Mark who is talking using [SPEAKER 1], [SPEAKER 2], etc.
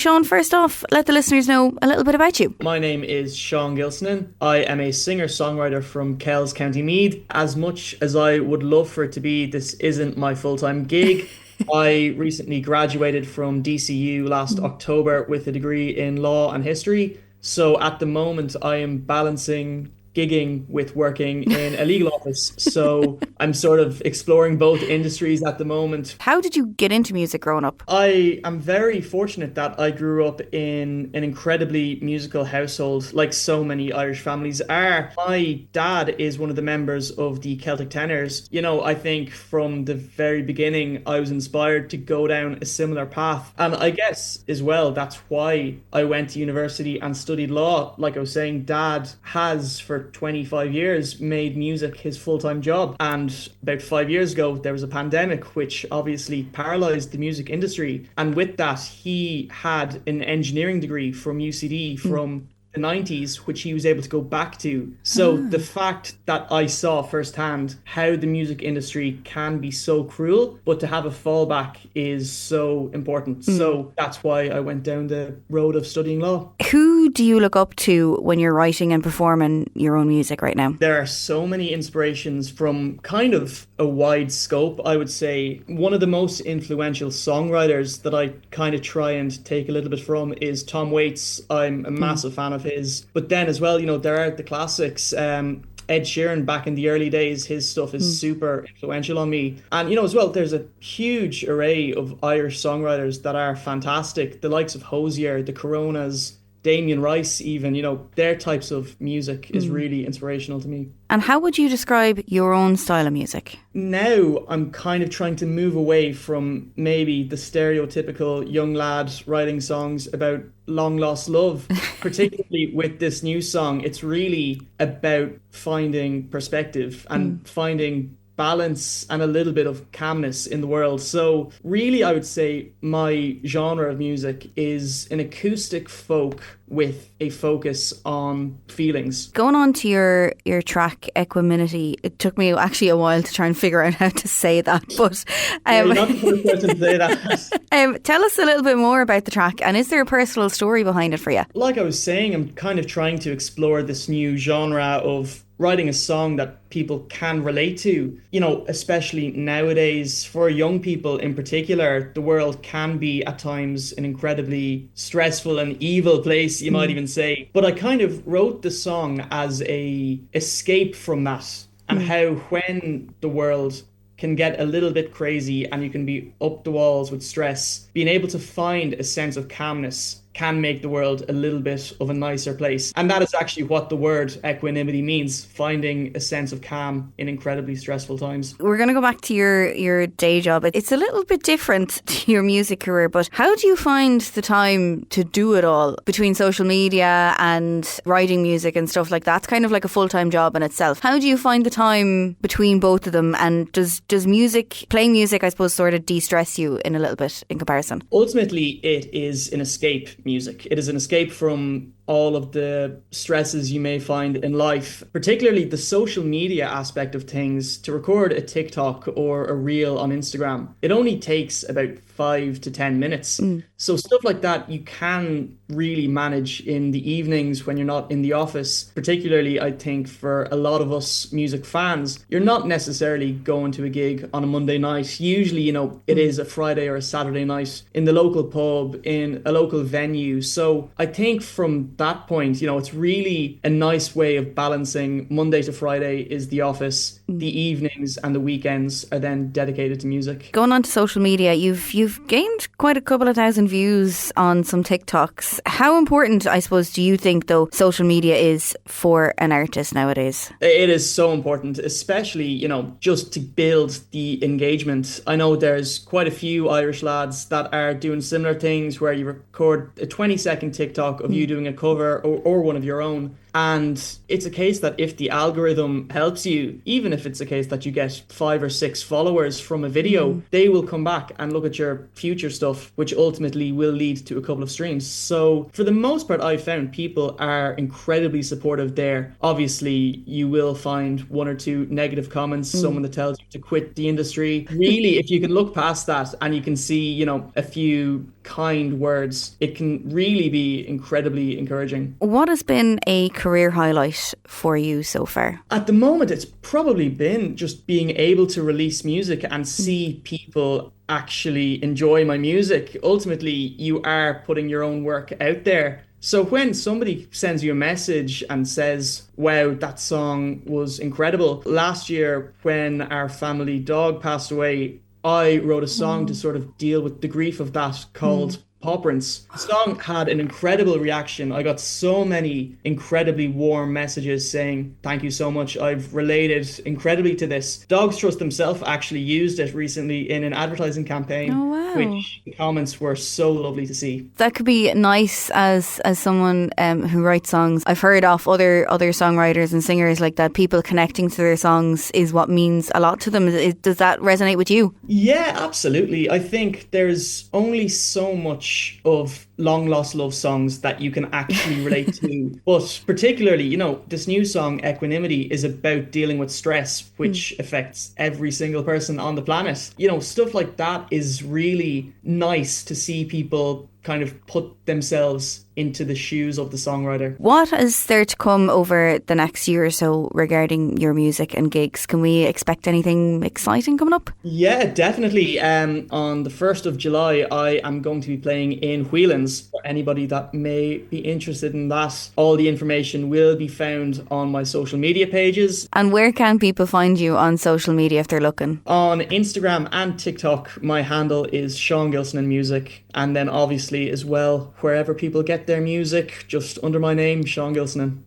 [SPEAKER 1] Seán, first off, let the listeners know a little bit about you.
[SPEAKER 2] My name is Seán Gilsenan. I am a singer-songwriter from Kells, County Meath. As much as I would love for it to be, this isn't my full-time gig. I recently graduated from DCU last October with a degree in law and history. So at the moment, I am balancing gigging with working in a legal office. So I'm sort of exploring both industries at the moment.
[SPEAKER 1] How did you get into music growing up?
[SPEAKER 2] I am very fortunate that I grew up in an incredibly musical household, like so many Irish families are. My dad is one of the members of the Celtic Tenors. You know, I think from the very beginning, I was inspired to go down a similar path. And I guess as well, that's why I went to university and studied law. Like I was saying, dad has for 25 years made music his full-time job. And about 5 years ago, there was a pandemic, which obviously paralyzed the music industry. And with that, he had an engineering degree from UCD from the 90s, which he was able to go back to. So the fact that I saw firsthand how the music industry can be so cruel, but to have a fallback is so important. So that's why I went down the road of studying law.
[SPEAKER 1] Who do you look up to when you're writing and performing your own music right now?
[SPEAKER 2] There are so many inspirations from kind of a wide scope. I would say one of the most influential songwriters that I kind of try and take a little bit from is Tom Waits. I'm a massive fan of his. But then as well, you know, there are the classics. Ed Sheeran back in the early days, his stuff is super influential on me. And, you know, as well, there's a huge array of Irish songwriters that are fantastic. The likes of Hozier, the Coronas, Damien Rice even, you know, their types of music is really inspirational to me.
[SPEAKER 1] And how would you describe your own style of music?
[SPEAKER 2] Now I'm kind of trying to move away from maybe the stereotypical young lad writing songs about long lost love, particularly with this new song. It's really about finding perspective and finding balance and a little bit of calmness in the world. So really, I would say my genre of music is an acoustic folk with a focus on feelings.
[SPEAKER 1] Going on to your track Equanimity, it took me actually a while to try and figure out how to say that, but
[SPEAKER 2] You're not the first person to say that.
[SPEAKER 1] Tell us a little bit more about the track, and is there a personal story behind it for you?
[SPEAKER 2] Like I was saying, I'm kind of trying to explore this new genre of writing a song that people can relate to. You know, especially nowadays, for young people in particular, the world can be at times an incredibly stressful and evil place, you might even say. But I kind of wrote the song as a escape from that, and how when the world can get a little bit crazy and you can be up the walls with stress, being able to find a sense of calmness can make the world a little bit of a nicer place. And that is actually what the word equanimity means, finding a sense of calm in incredibly stressful times.
[SPEAKER 1] We're going to go back to your day job. It's a little bit different to your music career, but how do you find the time to do it all between social media and writing music and stuff like that? It's kind of like a full-time job in itself. How do you find the time between both of them? And does playing music, I suppose, sort of de-stress you in a little bit in comparison?
[SPEAKER 2] Ultimately, it is an escape music. It is an escape from all of the stresses you may find in life, particularly the social media aspect of things. To record a TikTok or a reel on Instagram, it only takes about 5 to 10 minutes. So stuff like that you can really manage in the evenings when you're not in the office. Particularly, I think for a lot of us music fans, you're not necessarily going to a gig on a Monday night. Usually, you know, it is a Friday or a Saturday night in the local pub, in a local venue. So I think from that point, you know, it's really a nice way of balancing. Monday to Friday is the office, the evenings and the weekends are then dedicated to music.
[SPEAKER 1] Going on to social media, you've gained quite a couple of thousand views on some TikToks. How important, I suppose, do you think, though, social media is for an artist nowadays?
[SPEAKER 2] It is so important, especially, you know, just to build the engagement. I know there's quite a few Irish lads that are doing similar things where you record a 20-second TikTok of you doing a cover or one of your own. And it's a case that if the algorithm helps you, even if it's a case that you get 5 or 6 followers from a video, they will come back and look at your future stuff, which ultimately will lead to a couple of streams. So for the most part, I've found people are incredibly supportive there. Obviously, you will find 1 or 2 negative comments, someone that tells you to quit the industry. Really, if you can look past that and you can see, you know, a few kind words, it can really be incredibly encouraging.
[SPEAKER 1] What has been a career highlight for you so far?
[SPEAKER 2] At the moment, it's probably been just being able to release music and see people actually enjoy my music. Ultimately, you are putting your own work out there. So when somebody sends you a message and says, wow, that song was incredible. Last year, when our family dog passed away, I wrote a song to sort of deal with the grief of that called Pawprints. The song had an incredible reaction. I got so many incredibly warm messages saying, thank you so much. I've related incredibly to this. Dogs Trust himself actually used it recently in an advertising campaign,
[SPEAKER 1] Oh, wow.
[SPEAKER 2] which the comments were so lovely to see.
[SPEAKER 1] That could be nice as someone who writes songs. I've heard of other songwriters and singers like that. People connecting to their songs is what means a lot to them. Does that resonate with you?
[SPEAKER 2] Yeah, absolutely. I think there's only so much of long lost love songs that you can actually relate to. But particularly, this new song, Equanimity, is about dealing with stress, which affects every single person on the planet. Stuff like that is really nice to see people kind of put themselves into the shoes of the songwriter.
[SPEAKER 1] What is there to come over the next year or so regarding your music and gigs? Can we expect anything exciting coming up?
[SPEAKER 2] Yeah, definitely. On the 1st of July, I am going to be playing in Whelan's. For anybody that may be interested in that, all the information will be found on my social media pages.
[SPEAKER 1] And where can people find you on social media if they're looking?
[SPEAKER 2] On Instagram and TikTok, my handle is Seán Gilsenan Music. And then obviously as well, wherever people get their music, just under my name, Seán Gilsenan.